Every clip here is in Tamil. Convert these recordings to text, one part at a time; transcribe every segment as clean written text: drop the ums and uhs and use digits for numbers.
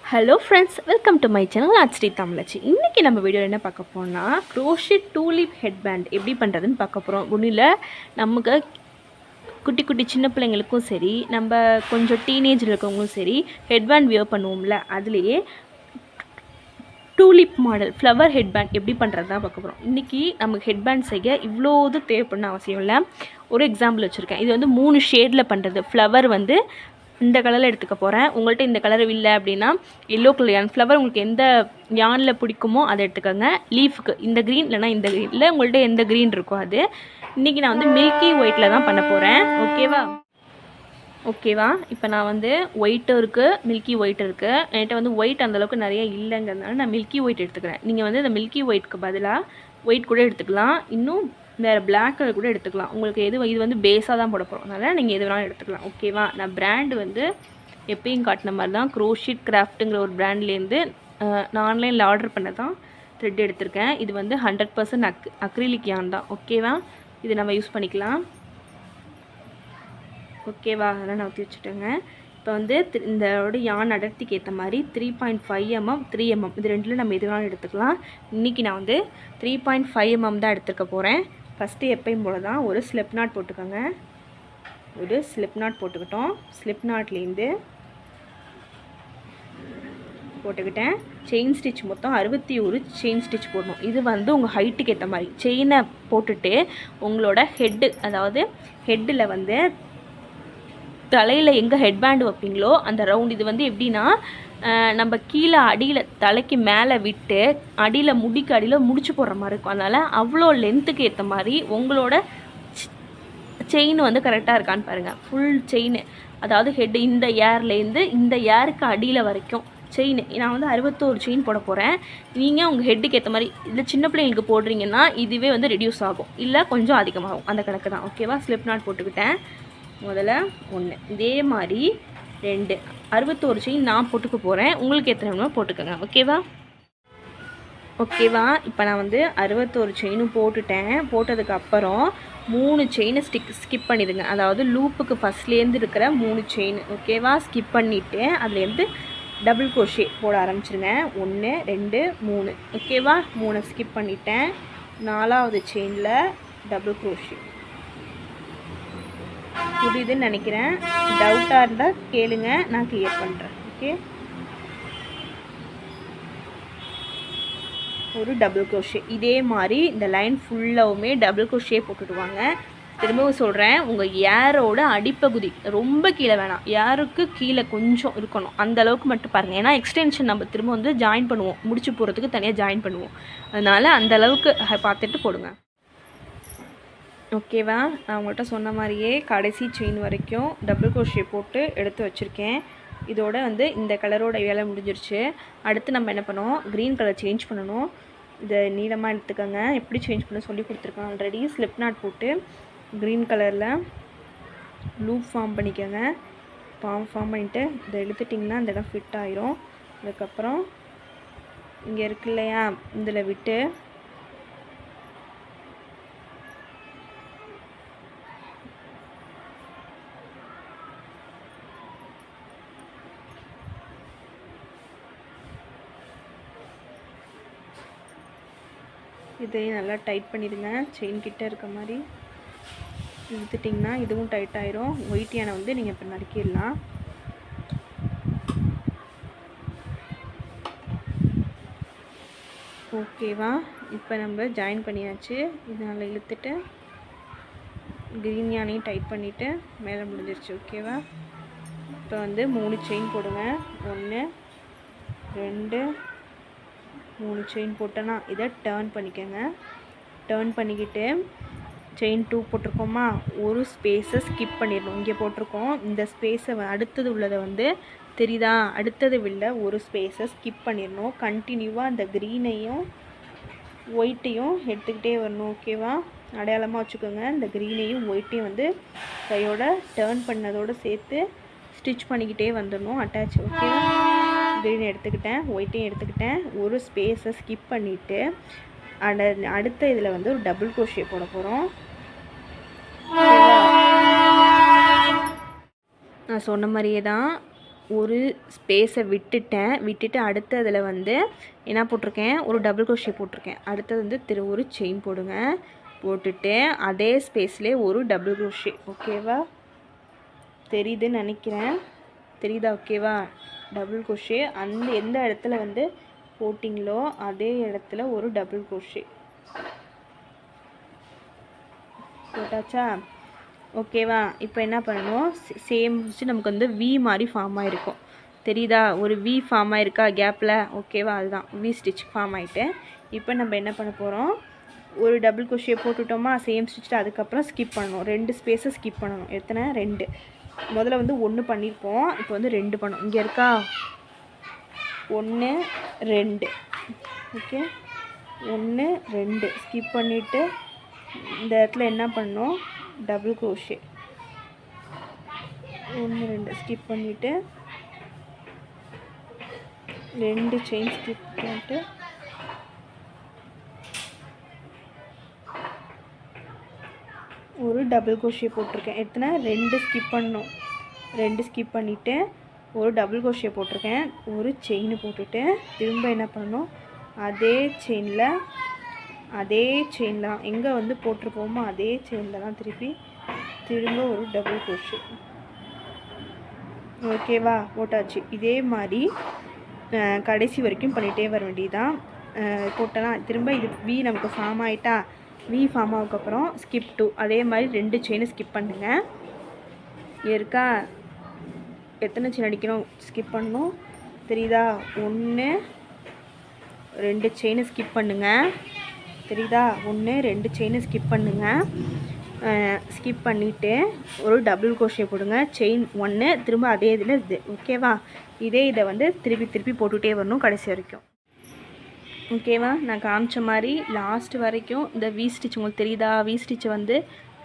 Hello friends, welcome to my channel ஆச்டி தமிழச்சி. இன்றைக்கி நம்ம வீடியோவில் என்ன பார்க்க போகிறோம்னா, க்ரோஷெட் டூலிப் ஹெட்பேண்ட் எப்படி பண்ணுறதுன்னு பார்க்க போகிறோம். ஒன்றில் நமக்கு குட்டி குட்டி சின்ன பிள்ளைங்களுக்கும் சரி, நம்ம கொஞ்சம் டீனேஜில் இருக்கவங்களும் சரி, ஹெட்பேண்ட் வியர் பண்ணுவோம்ல, அதுலேயே டூலிப் மாடல் ஃப்ளவர் ஹெட்பேண்ட் எப்படி பண்ணுறது தான் பார்க்க போகிறோம். இன்றைக்கி நமக்கு ஹெட்பேண்ட் செய்ய இவ்வளோ இது தேவைப்படணும் அவசியம் இல்லை. ஒரு எக்ஸாம்பிள் வச்சுருக்கேன். இது வந்து 3 ஷேடில் பண்ணுறது. ஃப்ளவர் வந்து இந்த கலரில் எடுத்துக்க போகிறேன். உங்கள்கிட்ட இந்த கலர் இல்லை அப்படின்னா எல்லோ கலர் யான் ஃப்ளவர் உங்களுக்கு எந்த யானில் பிடிக்குமோ அதை எடுத்துக்கோங்க. லீஃபுக்கு இந்த க்ரீன் இல்லைனா இந்த க்ரீன், இல்லை உங்கள்கிட்ட எந்த க்ரீன் இருக்கோ அது. இன்றைக்கி நான் வந்து மில்கி ஒயிட்டில் தான் பண்ண போகிறேன். ஓகேவா இப்போ நான் வந்து ஒயிட்டும் இருக்குது, மில்கி ஒயிட் இருக்குது. என்கிட்ட வந்து ஒயிட் அந்தளவுக்கு நிறைய இல்லைங்கிறதுனால நான் மில்கி ஒயிட் எடுத்துக்கிறேன். நீங்கள் வந்து இந்த மில்கி ஒயிட்க்கு பதிலாக ஒயிட் கூட எடுத்துக்கலாம். இன்னும் வேறு பிளாக் கலர் கூட எடுத்துக்கலாம். உங்களுக்கு இது வந்து பேஸாக தான் போட போகிறோம், அதனால் நீங்கள் எது வேணாலும் எடுத்துக்கலாம். ஓகேவா, நான் பிராண்டு வந்து எப்பயும் காட்டின மாதிரி தான் க்ரோஷெட் கிராஃப்ட்டுங்கிற ஒரு பிராண்ட்லேருந்து நான் ஆன்லைனில் ஆர்டர் பண்ண தான் த்ரெட் எடுத்திருக்கேன். இது வந்து 100% அக்ரிலிக் யான் தான். ஓகேவா, இது நம்ம யூஸ் பண்ணிக்கலாம். ஓகேவா, அதெல்லாம் நான் ஊற்றி வச்சுட்டேங்க. இப்போ வந்து இந்த யான் அடர்த்திக்கு ஏற்ற மாதிரி 3.5 mm 3 mm இது ரெண்டில் நம்ம எது வேணாலும் எடுத்துக்கலாம். இன்றைக்கி நான் வந்து 3.5 mm தான் எடுத்துக்க போகிறேன். ஃபஸ்ட்டு எப்பயும் போல தான் ஒரு ஸ்லிப் நாட் போட்டுக்கோங்க. ஒரு ஸ்லிப் நாட் போட்டுக்கிட்டோம். ஸ்லிப் நாட்லேருந்து போட்டுக்கிட்டேன். செயின் ஸ்டிச் மொத்தம் 61 செயின் ஸ்டிச் போடணும். இது வந்து உங்கள் ஹைட்டுக்கு ஏற்ற மாதிரி செயினை போட்டுட்டு உங்களோட ஹெட்டு, அதாவது ஹெட்டில் வந்து தலையில் எங்கே ஹெட்பேண்டு வைப்பீங்களோ அந்த ரவுண்ட், இது வந்து எப்படின்னா நம்ம கீழே அடியில் தலைக்கு மேலே விட்டு அடியில் முடிக்கு அடியில் முடிச்சு போடுற மாதிரி இருக்கும். அதனால் அவ்வளோ லென்த்துக்கு ஏற்ற மாதிரி உங்களோட செயின் வந்து கரெக்டாக இருக்கான்னு பாருங்கள். ஃபுல் செயின், அதாவது ஹெட்டு இந்த ஏர்லேருந்து இந்த ஏருக்கு அடியில் வரைக்கும் செயின். நான் வந்து 61 செயின் போட போகிறேன். நீங்கள் உங்கள் ஹெட்டுக்கு ஏற்ற மாதிரி, இதில் சின்ன பிள்ளைங்களுக்கு போடுறீங்கன்னா இதுவே வந்து ரெடியூஸ் ஆகும், இல்லை கொஞ்சம் அதிகமாகும், அந்த கணக்கு தான். ஓகேவா, ஸ்லிப் நாட் போட்டுக்கிட்டேன். முதல்ல 1, இதே மாதிரி 2, 61 செயின் நான் போட்டுக்க போகிறேன். உங்களுக்கு எத்தனை வேணுமோ போட்டுக்கோங்க. ஓகேவா, இப்போ நான் வந்து 61 செயினும் போட்டுட்டேன். போட்டதுக்கப்புறம் 3 செயினை ஸ்கிப் பண்ணிடுங்க. அதாவது லூப்புக்கு ஃபஸ்ட்லேருந்து இருக்கிற 3 செயின். ஓகேவா, ஸ்கிப் பண்ணிவிட்டு அதுலேருந்து டபுள் க்ரோஷே போட ஆரம்பிச்சிருங்க. 1 2 3. ஓகேவா, 3 ஸ்கிப் பண்ணிட்டேன். 4வது செயினில் டபுள் க்ரோஷே. புரியுதுன்னு நினைக்கிறேன். டவுட்டாக இருந்தால் கேளுங்க, நான் கிளியர் பண்ணுறேன். ஓகே, ஒரு டபுள் க்ரோஷே. இதே மாதிரி இந்த லைன் ஃபுல்லாகவுமே டபுள் க்ரோஷே போட்டுடுவாங்க. திரும்பவும் சொல்கிறேன், உங்கள் ஏரோட அடிப்பகுதி ரொம்ப கீழே வேணாம், ஏருக்கு கீழே கொஞ்சம் இருக்கணும், அந்த அளவுக்கு மட்டும் பாருங்கள். ஏன்னா எக்ஸ்டென்ஷன் நம்ம திரும்ப வந்து ஜாயின் பண்ணுவோம், முடிச்சு போகிறதுக்கு தனியாக ஜாயின் பண்ணுவோம். அதனால் அந்த அளவுக்கு பார்த்துட்டு போடுங்க. ஓகேவா, நான் உங்கள்கிட்ட சொன்ன மாதிரியே கடைசி செயின் வரைக்கும் டபுள் க்ரோஷே போட்டு எடுத்து வச்சுருக்கேன். இதோட வந்து இந்த கலரோட வேலை முடிஞ்சிருச்சு. அடுத்து நம்ம என்ன பண்ணோம், க்ரீன் கலர் சேஞ்ச் பண்ணணும். இதை நீளமாக எடுத்துக்கோங்க. எப்படி சேஞ்ச் பண்ண சொல்லி கொடுத்துருக்கேன் ஆல்ரெடி. ஸ்லிப் நாட் போட்டு க்ரீன் கலரில் லூப் ஃபார்ம் பண்ணிக்கோங்க. ஃபார்ம் பண்ணிவிட்டு இதை இழுத்துட்டிங்கன்னா இந்த இடம் ஃபிட் ஆயிரும். அதுக்கப்புறம் இங்கே இருக்கு இல்லையா, இதில் விட்டு இதையும் நல்லா டைட் பண்ணிடுங்க. செயின் கிட்ட இருக்க மாதிரி இழுத்துட்டிங்கன்னா இதுவும் டைட் ஆயிரும். ஒயிட் யானை வந்து நீங்கள் இப்போ நறுக்கிடலாம். ஓகேவா, இப்போ நம்ம ஜாயின் பண்ணியாச்சு. இதனால் இழுத்துட்டு க்ரீன் யானையும் டைட் பண்ணிவிட்டு மேலே முடிஞ்சிருச்சு. ஓகேவா, இப்போ வந்து 3 செயின் போடுங்க. 1 2 3 செயின் போட்டேன்னா இதை டேர்ன் பண்ணிக்கோங்க. டேர்ன் பண்ணிக்கிட்டு செயின் 2 போட்டிருக்கோமா, ஒரு ஸ்பேஸை ஸ்கிப் பண்ணிடணும். இங்கே போட்டிருக்கோம், இந்த ஸ்பேஸை அடுத்தது உள்ளதை வந்து தெரியுதா, அடுத்தது உள்ள ஒரு ஸ்பேஸை ஸ்கிப் பண்ணிடணும். கண்டினியூவாக அந்த க்ரீனையும் ஒயிட்டையும் எடுத்துக்கிட்டே வரணும். ஓகேவா, அடையாளமாக வச்சுக்கோங்க. இந்த க்ரீனையும் ஒயிட்டையும் வந்து கையோட டேர்ன் பண்ணதோடு சேர்த்து ஸ்டிச் பண்ணிக்கிட்டே வந்துடணும், அட்டாச். ஓகேவா, க்ரீன் எடுத்துக்கிட்டேன், ஒயிட்டையும் எடுத்துக்கிட்டேன். ஒரு ஸ்பேஸை ஸ்கிப் பண்ணிவிட்டு அடுத்த இதில் வந்து ஒரு டபுள் க்ரோஷே போட போகிறோம். நான் சொன்ன மாதிரியே தான் ஒரு ஸ்பேஸை விட்டுட்டு அடுத்ததில் வந்து என்ன போட்டிருக்கேன், ஒரு டபுள் க்ரோஷே போட்டிருக்கேன். அடுத்தது வந்து ஒரு செயின் போடுங்க. போட்டுட்டு அதே ஸ்பேஸ்லேயே ஒரு டபுள் க்ரோஷே. ஓகேவா? தெரியுதுன்னு நினைக்கிறேன். தெரியுதா? ஓகேவா? டபுள் க்ரோஷே எந்த இடத்துல வந்து போட்டிங்களோ அதே இடத்துல ஒரு டபுள் க்ரோஷே போட்டாச்சா? ஓகேவா? இப்போ என்ன பண்ணணும், சேம் நமக்கு வந்து வி மாதிரி ஃபார்ம் ஆகிருக்கும். தெரியுதா? ஒரு வி ஃபார்ம் ஆகிருக்கா கேப்பில்? ஓகேவா? அதுதான் வி ஸ்டிச் ஃபார்ம் ஆகிட்டு. இப்போ நம்ம என்ன பண்ண போகிறோம், ஒரு டபுள் க்ரோஷே போட்டுட்டோமா, சேம் ஸ்டிச்சில் அதுக்கப்புறம் ஸ்கிப் பண்ணணும். 2 ஸ்பேஸை ஸ்கிப் பண்ணணும். எத்தனை? 2. முதல்ல வந்து 1 பண்ணியிருப்போம், இப்போ வந்து 2 பண்ணணும். இங்கே இருக்கா 1 2. ஓகே, 1 2 ஸ்கிப் பண்ணிவிட்டு இந்த இடத்துல என்ன பண்ணணும், டபுள் க்ரோஷே 1 2 ஸ்கிப் பண்ணிவிட்டு 2 செயின் ஸ்கிப் பண்ணிட்டு ஒரு டபுள் க்ரோஷே போட்டிருக்கேன். எத்தனை? 2 ஸ்கிப் பண்ணணும். 2 ஸ்கிப் பண்ணிவிட்டு ஒரு டபுள் க்ரோஷே போட்டிருக்கேன். ஒரு செயின் போட்டுட்டு திரும்ப என்ன பண்ணணும், அதே செயினில் தான் எங்கே வந்து போட்டிருப்போமோ அதே செயினில் தான் திரும்ப ஒரு டபுள் க்ரோஷே. ஓகேவா? போட்டாச்சு. இதே மாதிரி கடைசி வரைக்கும் பண்ணிகிட்டே வர வேண்டியதான். போட்டலாம் திரும்ப இது வி நமக்கு ஃபார்ம் ஆகிட்டா, வி ஃபார்ம் ஆகுதுக்கப்புறம் ஸ்கிப் 2. அதே மாதிரி 2 செயினை ஸ்கிப் பண்ணுங்க. இருக்கா? எத்தனை செயின் அடிக்கணும், ஸ்கிப் பண்ணணும். தெரியுதா? 1 2 செயினை ஸ்கிப் பண்ணுங்க. தெரியுதா? 1 2 செயினை ஸ்கிப் பண்ணுங்க. ஸ்கிப் பண்ணிவிட்டு ஒரு டபுள் க்ரோஷே போடுங்க. செயின் 1 திரும்ப அதே இதில் இது. ஓகேவா? இதை வந்து திருப்பி போட்டுகிட்டே வரணும் கடைசி வரைக்கும். ஓகேவா? நான் காமிச்ச மாதிரி லாஸ்ட் வரைக்கும் இந்த வி ஸ்டிச் உங்களுக்கு தெரியுதா? வி ஸ்டிச் வந்து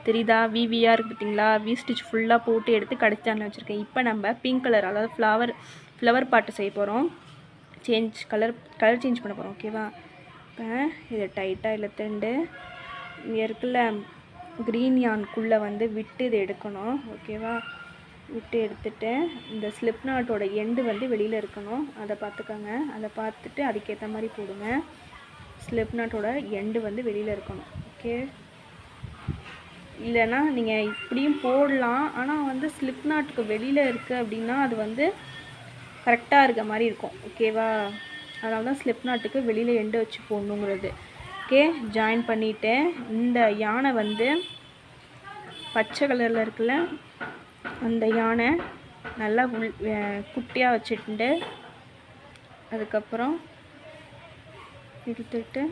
தெரியுதா? விவியாக இருக்குது பார்த்தீங்களா? வி ஸ்டிச் ஃபுல்லாக போட்டு எடுத்து கடைசியான வச்சுருக்கேன். இப்போ நம்ம பிங்க் கலர், அதாவது ஃப்ளவர் பாட்டு செய்ய போகிறோம். கலர் சேஞ்ச் பண்ண போகிறோம். ஓகேவா? இப்போ இதை டைட்டாக இழுத்துண்டு இங்கே இருக்குல்ல க்ரீன் யானுக்குள்ளே வந்து விட்டு இதை எடுக்கணும். ஓகேவா? விட்டு எடுத்துட்டு இந்த ஸ்லிப் நாட்டோட எண்டு வந்து வெளியில் இருக்கணும். அதை பார்த்துக்கோங்க. அதை பார்த்துட்டு அதுக்கேற்ற மாதிரி போடுங்க. ஸ்லிப் நாட்டோட எண்டு வந்து வெளியில் இருக்கணும். ஓகே, இல்லைன்னா நீங்கள் இப்படியும் போடலாம். ஆனால் வந்து ஸ்லிப் நாட்டுக்கு வெளியில் இருக்குது அப்படின்னா அது வந்து கரெக்டாக இருக்க மாதிரி இருக்கும். ஓகேவா? அதனால தான் ஸ்லிப் நாட்டுக்கு வெளியில் எண்டு வச்சு போடணுங்கிறது. ஓகே, ஜாயின் பண்ணிவிட்டு இந்த யானை வந்து பச்சை கலரில் இருக்குல்ல, அந்த யானை நல்லா குட்டியாக வச்சுட்டு அதுக்கப்புறம் இழுத்துட்டு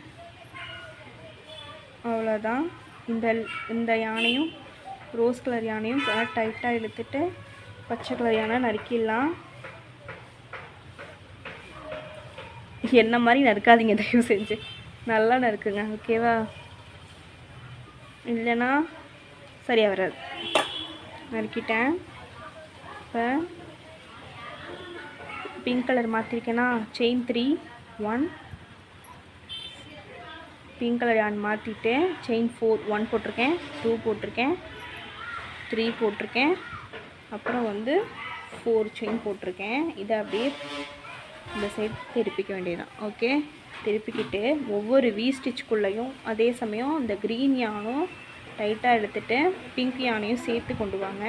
அவ்வளோதான். இந்த யானையும் ரோஸ் கலர் யானையும் டைட்டாக இழுத்துட்டு பச்சை கலர் யானை நறுக்கிடலாம். என்ன மாதிரி நறுக்காதீங்க தயவு செஞ்சு, நல்லா நறுக்குங்க. ஓகேவா? இல்லைன்னா சரியாக வராது. நறுக்கிட்டேன். இப்போ பிங்க் கலர் மாற்றிருக்கேன்னா செயின் 3 1 பிங்க் கலர் யான் மாற்றிட்டு செயின் 4 1 போட்டிருக்கேன், 2 போட்டிருக்கேன், 3 போட்டிருக்கேன், அப்புறம் வந்து 4 செயின் போட்டிருக்கேன். இதை அப்படியே இந்த சைடு திருப்பிக்க வேண்டியதுதான். ஓகே, திருப்பிக்கிட்டு ஒவ்வொரு வி ஸ்டிச்சுக்குள்ளேயும் அதே சமயம் இந்த க்ரீன் யானும் டைட்டாக எடுத்துகிட்டு பிங்க் யானையும் சேர்த்து கொண்டு வாங்க.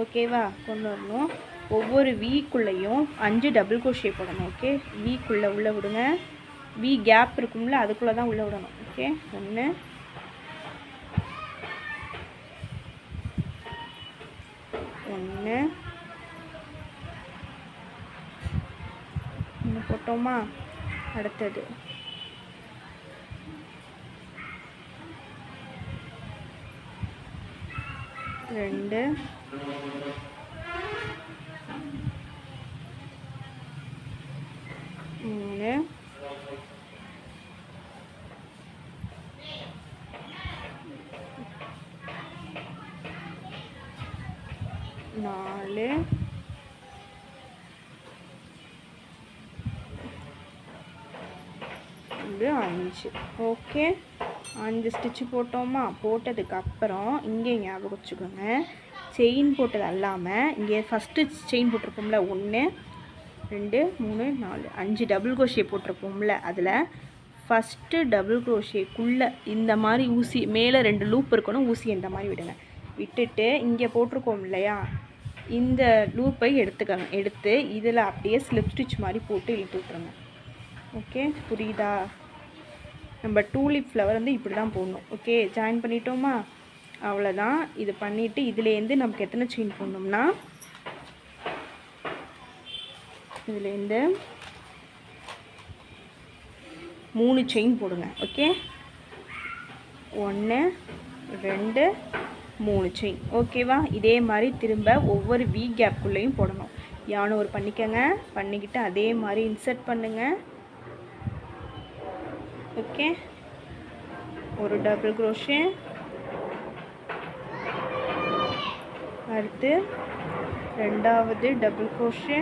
ஓகேவா? கொண்டு வரணும். ஒவ்வொரு வீக்குள்ளேயும் 5 டபுள் க்ரோஷே போடணும். ஓகே, வீக்குள்ளே உள்ளே விடுங்க. வி கேப் இருக்கும்ல, அதுக்குள்ளே தான் உள்ளே விடணும். ஓகே, 1 போட்டோமா? அடுத்தது 2 3 4 5. ஓகே, 5 ஸ்டிச்சு போட்டோமா? போட்டதுக்கப்புறம் இங்கே ஞாபகம் வச்சுக்கோங்க, செயின் போட்டது அல்லாமல் இங்கே ஃபஸ்ட்டு செயின் போட்டிருப்போம்ல 1 2 3 4 5 டபுள் க்ரோஷே போட்டிருப்போம்ல அதில் ஃபஸ்ட்டு டபுள் க்ரோஷேக்குள்ளே இந்த மாதிரி ஊசி மேலே 2 லூப் இருக்கணும், ஊசி இந்த மாதிரி விடுங்க. விட்டுட்டு இங்கே போட்டிருக்கோம் இல்லையா, இந்த லூப்பை எடுத்துக்கணும். எடுத்து இதில் அப்படியே ஸ்லிப் ஸ்டிச் மாதிரி போட்டு இழுத்து விட்ருங்க. ஓகே, புரியுதா? நம்ம டூலிப் ஃப்ளவர் வந்து இப்படி தான் போடணும். ஓகே, ஜாயின் பண்ணிட்டோமா? அவ்வளோதான். இது பண்ணிவிட்டு இதுலேருந்து நமக்கு எத்தனை செயின் போடணும்னா, இதுலேருந்து 3 செயின் போடுங்க. Okay, 1 2 3 chain. ஓகேவா? இதே மாதிரி திரும்ப ஒவ்வொரு வி கேப்புக்குள்ளேயும் போடணும். யானை ஒரு பண்ணிக்கங்க. பண்ணிக்கிட்டு அதே மாதிரி இன்சர்ட் பண்ணுங்கள். ஓகே, ஒரு டபுள் க்ரோஷே, அடுத்து 2வது டபுள் க்ரோஷே,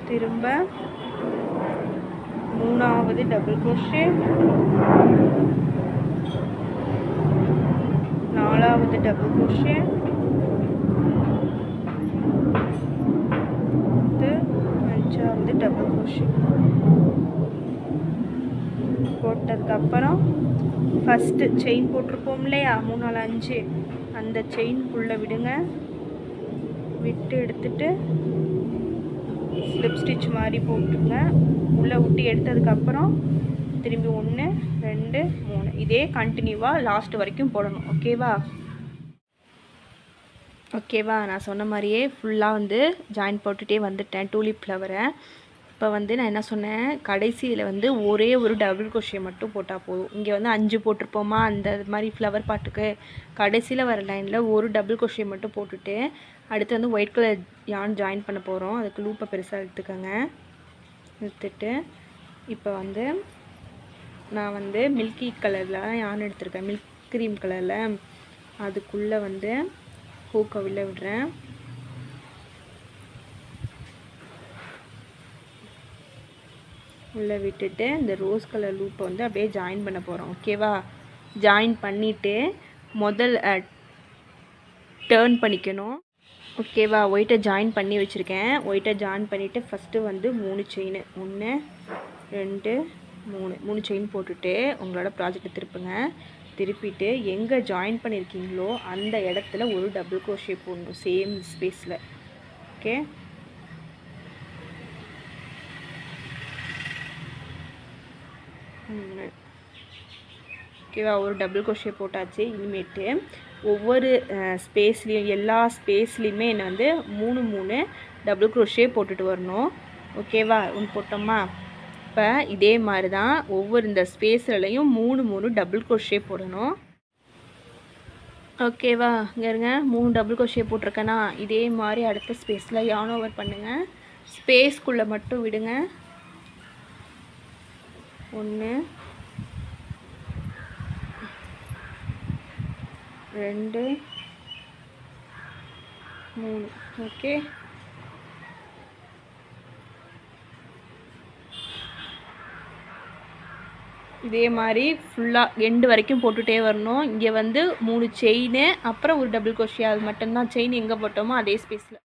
திரும்ப 3வது டபுள் க்ரோஷே, 4வது டபுள் க்ரோஷே, 5வது டபுள் க்ரோஷே. போட்டதுக்கப்புறம் ஃபஸ்ட்டு செயின் போட்டிருப்போம் இல்லையா, 3 4 5, அந்த செயின்குள்ளே விடுங்க. விட்டு எடுத்துட்டு ஸ்லிப் ஸ்டிச் மாதிரி போட்டுருங்க. உள்ளே விட்டு எடுத்ததுக்கப்புறம் திரும்பி 1 2 3 இதே கண்டினியூவாக லாஸ்ட் வரைக்கும் போடணும். ஓகேவா? நான் சொன்ன மாதிரியே ஃபுல்லாக வந்து ஜாயின் போட்டுகிட்டே வந்துட்டேன் டூலிப் ஃப்ளவரை. இப்போ வந்து நான் என்ன சொன்னேன், கடைசியில் வந்து ஒரே ஒரு டபுள் க்ரோஷே மட்டும் போட்டால் போதும். இங்கே வந்து 5 போட்டிருப்போமா, அந்த மாதிரி ஃப்ளவர் பாட்டுக்கு கடைசியில் வர லைனில் ஒரு டபுள் க்ரோஷே மட்டும் போட்டுட்டு அடுத்து வந்து ஒயிட் கலர் யான் ஜாயின் பண்ண போகிறோம். அதுக்கு லூப்பை பெருசாக எடுத்துக்கோங்க. எடுத்துட்டு இப்போ வந்து நான் வந்து மில்கி கலரில் யான் எடுத்திருக்கேன், மில்க் க்ரீம் கலரில். அதுக்குள்ளே வந்து ஹூக்கை உள்ள விடுறேன். உள்ளே விட்டுட்டு இந்த ரோஸ் கலர் லூப்பை வந்து அப்படியே ஜாயின் பண்ண போகிறோம். ஓகேவா? ஜாயின் பண்ணிவிட்டு முதல் டேர்ன் பண்ணிக்கணும். ஓகேவா? ஒயிட்டை ஜாயின் பண்ணி வச்சுருக்கேன். ஒயிட்டை ஜாயின் பண்ணிவிட்டு ஃபஸ்ட்டு வந்து 3 செயின், 1 2 3 செயின் போட்டுட்டு உங்களோட ப்ராஜெக்டை திருப்புங்க. திருப்பிட்டு எங்கே ஜாயின் பண்ணியிருக்கீங்களோ அந்த இடத்துல ஒரு டபுள் க்ரோஷே போடணும், சேம் ஸ்பேஸில். ஓகே, ஓகேவா? ஒரு டபுள் க்ரோஷே போட்டாச்சு. இனிமேட்டு ஒவ்வொரு ஸ்பேஸ்லேயும் எல்லா ஸ்பேஸ்லேயுமே என்ன வந்து 3 3 டபுள் க்ரோஷே போட்டுட்டு வரணும். ஓகேவா? ஒன்று போட்டோமா? இப்போ இதே மாதிரி தான் ஒவ்வொரு இந்த ஸ்பேஸ்லையும் 3 3 டபுள் க்ரோஷே போடணும். ஓகேவா? இங்கே இருங்க, 3 டபுள் க்ரோஷே போட்டிருக்கேன்னா இதே மாதிரி அடுத்த ஸ்பேஸில் யான் ஓவர் பண்ணுங்கள். ஸ்பேஸ்க்குள்ளே மட்டும் விடுங்க. 1 2 3. ஓகே, இதே மாதிரி ஃபுல்லாக எண்டு வரைக்கும் போட்டுகிட்டே வரணும். இங்கே வந்து 3 செயின், அப்புறம் ஒரு டபுள் க்ரோஷே, அது மட்டும்தான். செயின் எங்கே போட்டோமோ அதே ஸ்பேஸில்.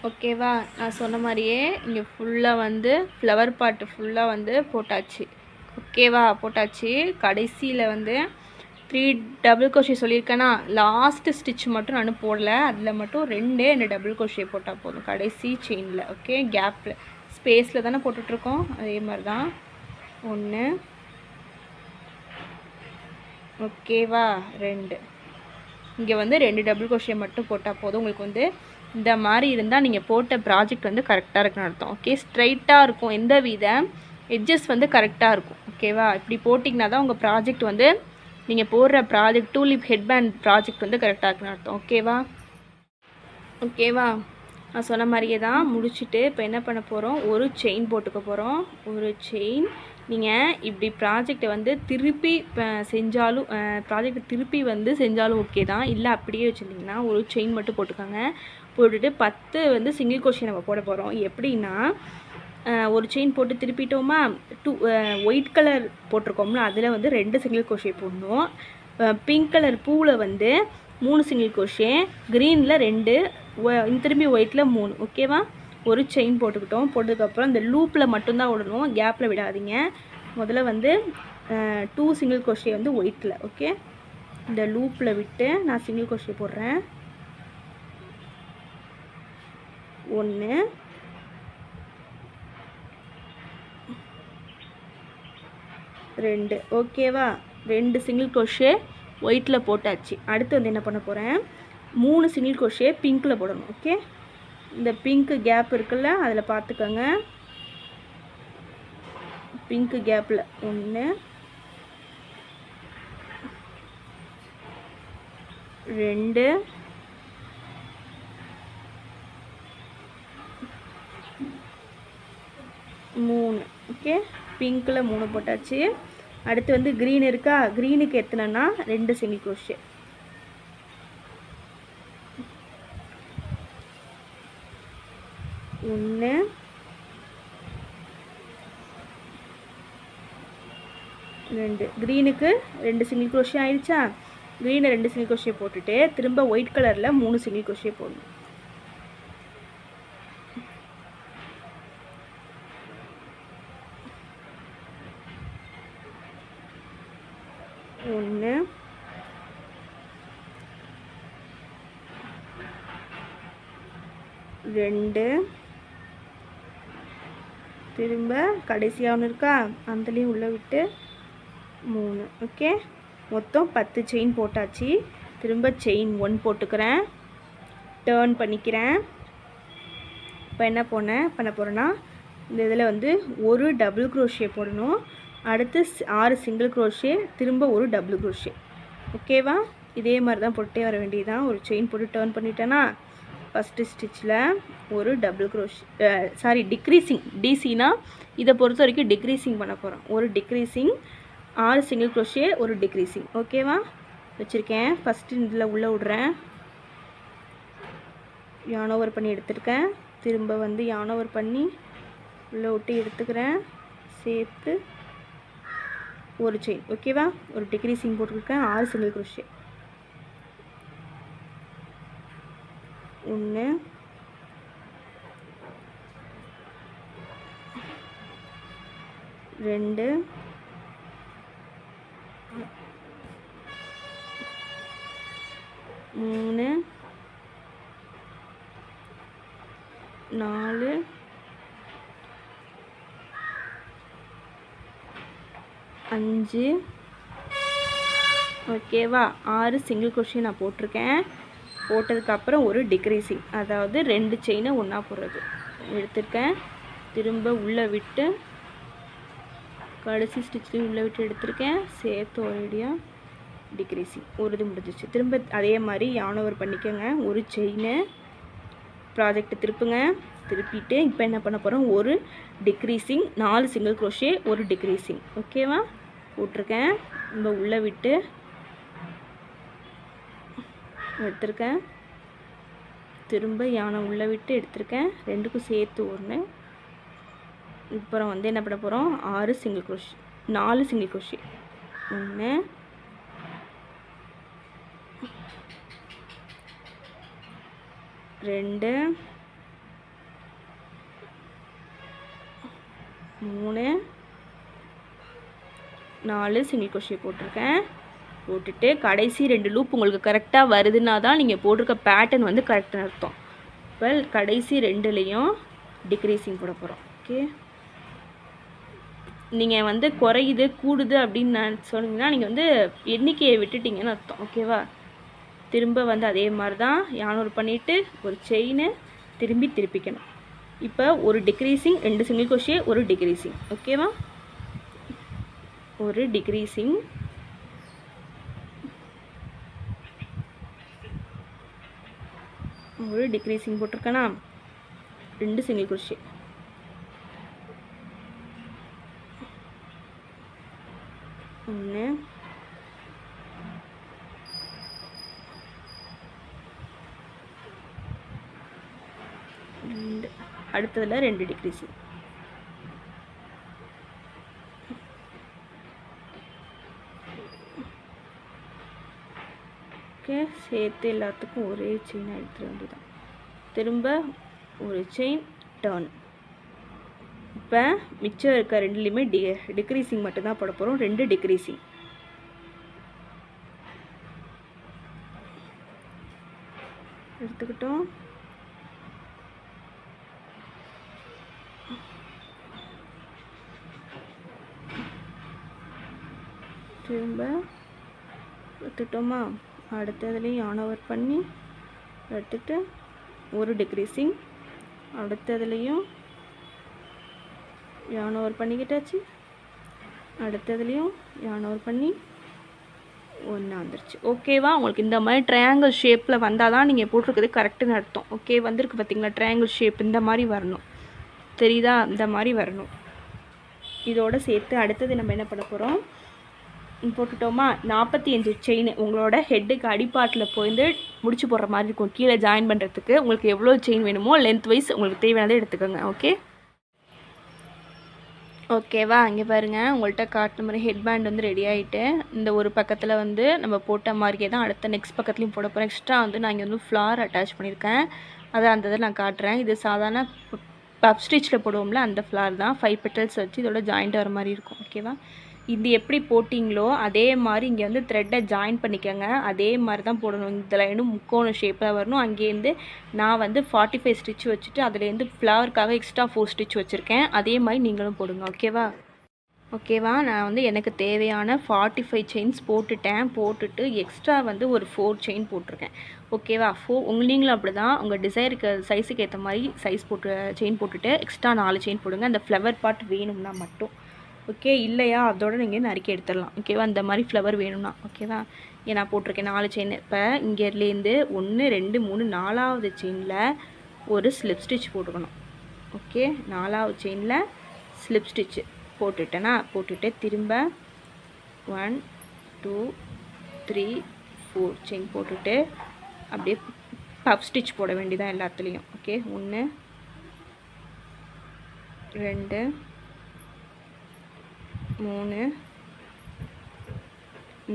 ஓகேவா? நான் சொன்ன மாதிரியே இங்கே ஃபுல்லாக வந்து ஃப்ளவர் பாட்டு ஃபுல்லாக வந்து போட்டாச்சு. ஓகேவா? போட்டாச்சு. கடைசியில் வந்து 3 டபுள் க்ரோஷே சொல்லியிருக்கேன்னா, லாஸ்ட்டு ஸ்டிச் மட்டும் நான் போடலை, அதில் மட்டும் 2 டபுள் க்ரோஷே போட்டால் போதும் கடைசி செயினில். ஓகே, கேப்பில் ஸ்பேஸில் தானே போட்டுட்ருக்கோம், அதே மாதிரி தான். 1 ஓகேவா? 2 இங்கே வந்து 2 டபுள் க்ரோஷே மட்டும் போட்டால் போதும். உங்களுக்கு வந்து இந்த மாதிரி இருந்தால் நீங்கள் போட்ட ப்ராஜெக்ட் வந்து கரெக்டாக இருக்குன்னு அர்த்தம். ஓகே, ஸ்ட்ரைட்டாக இருக்கும், எந்த வித எட்ஜஸ் வந்து கரெக்டாக இருக்கும். ஓகேவா? இப்படி போட்டிங்கன்னா தான் உங்கள் ப்ராஜெக்ட் வந்து நீங்கள் போடுற ப்ராஜெக்ட் டூலிப் ஹெட்பேண்ட் ப்ராஜெக்ட் வந்து கரெக்டாக இருக்குன்னு அர்த்தம். ஓகேவா? நான் சொன்ன மாதிரியே தான் முடிச்சுட்டு இப்போ என்ன பண்ண போகிறோம், ஒரு செயின் போட்டுக்க போகிறோம். ஒரு செயின். நீங்கள் இப்படி ப்ராஜெக்டை வந்து திருப்பி செஞ்சாலும் ப்ராஜெக்டை திருப்பி வந்து செஞ்சாலும் ஓகே தான். இல்லை அப்படியே வச்சுருந்தீங்கன்னா ஒரு செயின் மட்டும் போட்டுக்கோங்க. போட்டுட்டு 10 வந்து சிங்கிள் க்ரோஷே நம்ம போட போகிறோம். எப்படின்னா, ஒரு செயின் போட்டு திருப்பிட்டோமா, ஒயிட் கலர் போட்டிருக்கோம்னா அதில் வந்து 2 சிங்கிள் க்ரோஷே போடணும். பிங்க் கலர் பூவில் வந்து 3 சிங்கிள் crochet, க்ரீனில் 2, திரும்பி ஒயிட்டில் 3. ஓகேவா? ஒரு செயின் போட்டுக்கிட்டோம். போட்டதுக்கப்புறம் இந்த லூப்பில் மட்டும்தான் விடணும், கேப்பில் விடாதீங்க. முதல்ல வந்து 2 சிங்கிள் crochet வந்து ஒயிட்டில். ஓகே, இந்த லூப்பில் விட்டு நான் சிங்கிள் crochet போடுறேன். 1 2. ஓகேவா? 2 சிங்கிள் crochet ஒயிட்டில் போட்டாச்சு. அடுத்து வந்து என்ன பண்ண போகிறேன், 3 சிங்கிள் crochet பிங்க்கில் போடணும். ஓகே, இந்த பிங்க்கு கேப் இருக்குல்ல, அதில் பார்த்துக்கோங்க. பிங்க்கு கேப்பில் 1 2 3. ஓகே, பிங்க்கில் 3 போட்டாச்சு. அடுத்து வந்து க்ரீன் இருக்கா, க்ரீனுக்கு எத்தனைன்னா 2 சிங்கிள் crochet. 1 2. க்ரீனுக்கு 2 சிங்கிள் crochet ஆயிடுச்சா? க்ரீனை 2 சிங்கிள் crochet போட்டுட்டு திரும்ப ஒயிட் கலரில் 3 சிங்கிள் crochet போடணும். 1 2. திரும்ப கடைசியாக ஒன்று இருக்கா, அந்தலையும் உள்ளே விட்டு 3. ஓகே, மொத்தம் 10 செயின் போட்டாச்சு. திரும்ப செயின் 1 போட்டுக்கிறேன், டேர்ன் பண்ணிக்கிறேன். இப்போ என்ன பண்ண போகிறேன்னா, இந்த இதில் வந்து ஒரு டபுள் crochet போடணும். அடுத்து 6 சிங்கிள் crochet, திரும்ப ஒரு டபுள் crochet. ஓகேவா? இதே மாதிரி தான் போட்டே வர வேண்டியதுதான். ஒரு செயின் போட்டு டேர்ன் பண்ணிட்டேன்னா ஃபஸ்ட்டு ஸ்டிச்சில் ஒரு டபுள் crochet, டிக்ரீசிங், டிசினா இதை பொறுத்த வரைக்கும் டிக்ரீசிங் பண்ண போகிறோம். ஒரு டிக்ரீசிங், 6 சிங்கிள் crochet, ஒரு டிக்ரீசிங். ஓகேவா? வச்சுருக்கேன். ஃபஸ்ட்டு இதில் உள்ளே விட்றேன், yarn over பண்ணி எடுத்துருக்கேன். திரும்ப வந்து yarn over பண்ணி உள்ளே விட்டு எடுத்துக்கிறேன், சேர்த்து ஒரு செயின். ஓகேவா? ஒரு டிக்ரீசிங் போட்டுருக்கேன், 6 சிங்கிள் crochet. 1 2 3 4 5. ஓகேவா? 6 சிங்கிள் crochet நான் போட்டிருக்கேன். போட்டதுக்கப்புறம் ஒரு டிக்ரீசிங், அதாவது 2 செயினை ஒன்றா போடுறது எடுத்திருக்கேன். திரும்ப உள்ளே விட்டு கடைசி ஸ்டிச்லேயும் உள்ளே விட்டு எடுத்திருக்கேன், சேர்த்து ஒரேடியாக டிக்ரீசிங். ஒரு இது முடிஞ்சிச்சு. திரும்ப அதே மாதிரி yarn over பண்ணிக்கோங்க. ஒரு செயினை ப்ராஜெக்டை திருப்புங்க. திருப்பிட்டு இப்போ என்ன பண்ண போகிறோம், ஒரு டிக்ரீசிங், 4 சிங்கிள் crochet, ஒரு டிக்ரீசிங். ஓகேவா? போட்டிருக்கேன். நம்ம உள்ளே விட்டு எடுத்திருக்கேன். திரும்ப யானை உள்ளே விட்டு எடுத்திருக்கேன், 2க்கும் சேர்த்து 1. அப்புறம் வந்து என்ன பண்ண போகிறோம், 6 single crochet, 4 single crochet. 1 2 3 4 single crochet போட்டிருக்கேன். போட்டுட்டு கடைசி 2 லூப் உங்களுக்கு கரெக்டாக வருதுன்னா தான் நீங்கள் போட்டிருக்க பேட்டர்ன் வந்து கரெக்டாக அர்த்தம். இப்போ கடைசி 2லேயும் டிக்ரீசிங் போட போகிறோம். ஓகே, நீங்கள் வந்து குறையுது கூடுது அப்படின்னு நான் சொன்னீங்கன்னா நீங்கள் வந்து எண்ணிக்கையை விட்டுட்டிங்கன்னு அர்த்தம். ஓகேவா? திரும்ப வந்து அதே மாதிரி தான் yarn over பண்ணிவிட்டு ஒரு செயினை திருப்பிக்கணும். இப்போ ஒரு டிக்ரீசிங், 2 சிங்கிள் crochet, ஒரு டிக்ரீசிங். ஓகேவா? ஒரு டிக்ரீசிங், ஒரு டிக்ரீசிங் போட்டிருக்கேனா, 2 சிங்கிள் crochet. 1 2, அடுத்ததில் 2 டிக்ரீசிங். சேர்த்து எல்லாத்துக்கும் ஒரே செயினாக எடுத்துட வேண்டியதான். திரும்ப ஒரு செயின் டர்ன். இப்போ மிச்சம் இருக்க ரெண்டுலேயுமே டிக்ரீசிங் மட்டும்தான் போட போகிறோம். 2 டிக்ரீசிங். எடுத்துக்கிட்டோம். திரும்ப எடுத்துட்டோமா, அடுத்ததுலேயும் yarn over பண்ணி எடுத்துட்டு ஒரு டிக்ரீசிங், அடுத்ததுலேயும் yarn over பண்ணிக்கிட்டாச்சு, அடுத்ததுலேயும் yarn over பண்ணி ஒன்று வந்துருச்சு. ஓகேவா? உங்களுக்கு இந்த மாதிரி ட்ரையாங்கிள் ஷேப்பில் வந்தால் தான் நீங்கள் போட்டிருக்கிறது கரெக்டுன்னு அர்த்தம். ஓகே, வந்திருக்கு பார்த்தீங்களா? ட்ரையாங்கிள் ஷேப் இந்த மாதிரி வரணும். தெரியுதா? இந்த மாதிரி வரணும். இதோடு சேர்த்து அடுத்தது நம்ம என்ன பண்ண போகிறோம், போட்டுட்டோமா, 45 செயின் உங்களோட ஹெட்டுக்கு அடிப்பாட்டில் போயிட்டு முடிச்சு போடுற மாதிரி இருக்கும். கீழே ஜாயின் பண்ணுறதுக்கு உங்களுக்கு எவ்வளோ செயின் வேணுமோ லென்த் வைஸ் உங்களுக்கு தேவையானதை எடுத்துக்கோங்க. ஓகே, ஓகேவா? இங்கே பாருங்கள், உங்கள்கிட்ட காட்டுற மாதிரி ஹெட் பேண்ட் வந்து ரெடி ஆகிட்டு, இந்த ஒரு பக்கத்தில் வந்து நம்ம போட்ட மாதிரியே தான் அடுத்த நெக்ஸ்ட் பக்கத்துலையும் போட போகிறேன். எக்ஸ்ட்ரா வந்து நான் இங்கே வந்து ஃப்ளார் அட்டாச் பண்ணியிருக்கேன். அதை அந்த இதை நான் காட்டுறேன். இது சாதாரண பப் ஸ்டிச்சில் போடுவோம்ல அந்த ஃப்ளார் தான். 5 பெட்டல்ஸ் வச்சு இதோட ஜாயிண்ட் வர மாதிரி இருக்கும். ஓகேவா? இது எப்படி போட்டிங்களோ அதே மாதிரி இங்கே வந்து த்ரெட்டை ஜாயின் பண்ணிக்கோங்க. அதே மாதிரி தான் போடணும். இந்த லைனும் முக்கோண ஷேப்பில் வரணும். அங்கேருந்து நான் வந்து 45 ஸ்டிச் வச்சுட்டு அதுலேருந்து ஃப்ளவருக்காக எக்ஸ்ட்ரா 4 ஸ்டிச் வச்சுருக்கேன். அதே மாதிரி நீங்களும் போடுங்க. ஓகேவா? ஓகேவா? நான் வந்து எனக்கு தேவையான 45 செயின்ஸ் போட்டுட்டு எக்ஸ்ட்ரா வந்து ஒரு 4 செயின் போட்டிருக்கேன். ஓகேவா? நீங்களும் அப்படி தான் உங்கள் டிசைருக்கு சைஸுக்கு ஏற்ற மாதிரி செயின் போட்டுட்டு எக்ஸ்ட்ரா 4 செயின் போடுங்க. அந்த ஃப்ளவர் பார்ட் வேணும்னா மட்டும். ஓகே, இல்லையா அதோட நீங்கள் நறுக்கி எடுத்துடலாம். ஓகேவா? இந்த மாதிரி ஃப்ளவர் வேணும்னா. ஓகேவா? நான் போட்டிருக்கேன் 4 செயின். இப்போ இங்கேருந்து 1 2 3 4வது செயினில் ஒரு ஸ்லிப் ஸ்டிச் போட்டுக்கணும். ஓகே, 4வது செயினில் ஸ்லிப் ஸ்டிச்சு போட்டுட்டு திரும்ப 1 2 3 4 செயின் போட்டுட்டு அப்படியே பஃப் ஸ்டிச் போட வேண்டியதான் எல்லாத்துலேயும். ஓகே, 1 2 3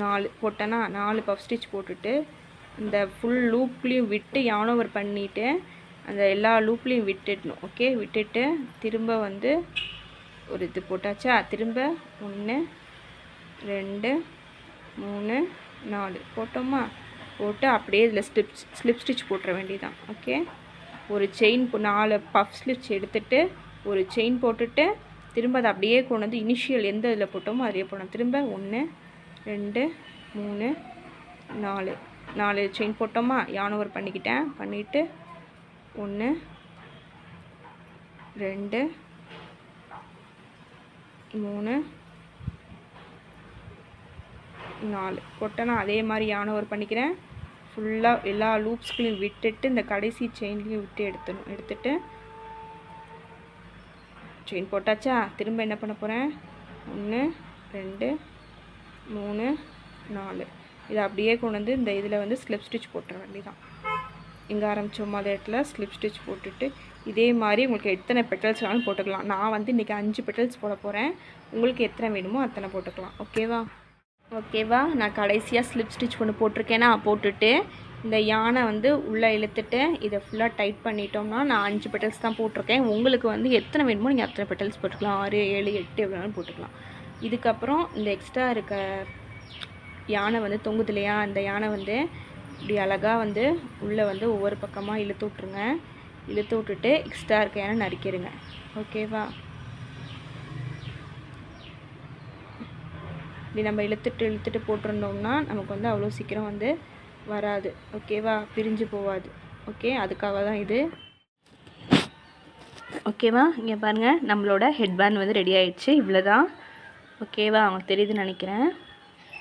4 போட்டேன்னா 4 பஃப் ஸ்டிச் போட்டுட்டு இந்த ஃபுல் லூப்லேயும் விட்டு yarn over பண்ணிவிட்டு அந்த எல்லா லூப்லேயும் விட்டுடணும். ஓகே, விட்டுட்டு திரும்ப வந்து ஒரு இது போட்டாச்சா, திரும்ப 1 2 3 4 போட்டோமா, போட்டு அப்படியே இதில் ஸ்லிப் ஸ்டிச் போட்டுற வேண்டியதான். ஓகே, ஒரு செயின் 4 பஃப் ஸ்லிச் எடுத்துட்டு ஒரு செயின் போட்டுட்டு திரும்ப அதை அப்படியே கொண்டு வந்து இனிஷியல் எந்த இதில் போட்டோமோ அதிலே போடணும். திரும்ப 1 2 3 4 செயின் போட்டோமா, yarn over பண்ணிவிட்டு 1 2 3 4 போட்டேன்னா அதே மாதிரி yarn over பண்ணிக்கிறேன். ஃபுல்லாக எல்லா லூப்ஸ்களையும் விட்டுட்டு இந்த கடைசி செயின்லேயும் விட்டு எடுத்துட்டு செயின் போட்டாச்சா, திரும்ப என்ன பண்ண போகிறேன், 1 2 3 4 இதை அப்படியே கொண்டு வந்து இந்த இதில் வந்து ஸ்லிப் ஸ்டிச் போட்டுற வேண்டியதான். இங்கே ஆரம்பித்தோம் அதே இடத்துல ஸ்லிப் ஸ்டிச் போட்டுட்டு இதே மாதிரி உங்களுக்கு எத்தனை பெட்டல்ஸ் வேணாலும் போட்டுக்கலாம். நான் வந்து இன்றைக்கி 5 பெட்டல்ஸ் போட போகிறேன். உங்களுக்கு எத்தனை வேணுமோ அத்தனை போட்டுக்கலாம். ஓகேவா? நான் கடைசியாக ஸ்லிப் ஸ்டிச் ஒன்று போட்டிருக்கேன்னா போட்டுட்டு இந்த யானை வந்து உள்ளே இழுத்துட்டு இதை ஃபுல்லாக டைட் பண்ணிட்டோம்னா நான் 5 பெட்டல்ஸ் தான் போட்டிருக்கேன். உங்களுக்கு வந்து எத்தனை வேணுமோ நீங்கள் அத்தனை பெட்டல்ஸ் போட்டுக்கலாம். 6 7 8 எவ்வளோனாலும் போட்டுக்கலாம். இதுக்கப்புறம் இந்த எக்ஸ்ட்ரா இருக்க யானை வந்து தொங்குது இல்லையா, அந்த யானை வந்து இப்படி அழகாக வந்து உள்ளே வந்து ஒவ்வொரு பக்கமாக இழுத்து விட்டுட்டு எக்ஸ்ட்ரா இருக்க யானை நறுக்கிடுங்க. ஓகேவா? இப்படி நம்ம இழுத்துட்டு போட்டிருந்தோம்னா நமக்கு வந்து அவ்வளோ சீக்கிரம் வந்து வராது. ஓகேவா? பிரிஞ்சு போகாது. ஓகே, அதுக்காக தான் இது. ஓகேவா? இங்கே பாருங்கள், நம்மளோட ஹெட் பேண்ட் வந்து ரெடி ஆகிடுச்சு. இவ்வளோ தான். ஓகேவா? அவங்களுக்கு தெரியுதுன்னு நினைக்கிறேன்.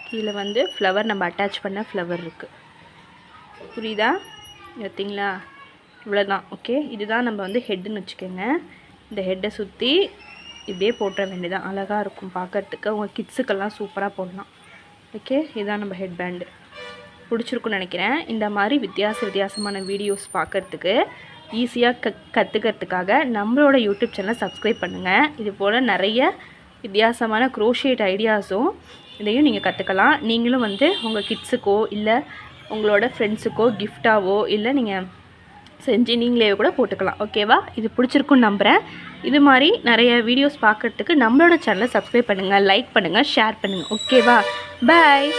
கீழே வந்து ஃப்ளவர் நம்ம அட்டாச் பண்ண ஃப்ளவர் இருக்குது. புரியுதா? பார்த்தீங்களா? இவ்வளோ தான். ஓகே, இதுதான் நம்ம வந்து ஹெட்டுன்னு வச்சுக்கோங்க. இந்த ஹெட்டை சுற்றி இப்படியே போட்டுற வேண்டியதான். அழகாக இருக்கும் பார்க்குறதுக்கு. உங்கள் கிட்ஸுக்கெல்லாம் சூப்பராக போடலாம். ஓகே, இதுதான் நம்ம ஹெட் பேண்டு. பிடிச்சிருக்குன்னு நினைக்கிறேன். இந்த மாதிரி வித்தியாசமான வீடியோஸ் பார்க்குறதுக்கு ஈஸியாக கற்றுக்கிறதுக்காக நம்மளோட யூடியூப் சேனலை சப்ஸ்கிரைப் பண்ணுங்கள். இது போல் நிறைய வித்தியாசமான க்ரோஷேட் ஐடியாஸும் இதையும் நீங்கள் கற்றுக்கலாம். நீங்களும் வந்து உங்கள் கிட்ஸுக்கோ இல்லை உங்களோட ஃப்ரெண்ட்ஸுக்கோ கிஃப்டாவோ இல்லை நீங்கள் செஞ்சு நீங்களே கூட போட்டுக்கலாம். ஓகேவா? இது பிடிச்சிருக்குன்னு நம்புகிறேன். இது மாதிரி நிறைய வீடியோஸ் பார்க்குறதுக்கு நம்மளோட சேனலை சப்ஸ்கிரைப் பண்ணுங்கள், லைக் பண்ணுங்கள், ஷேர் பண்ணுங்கள். ஓகேவா? பாய்.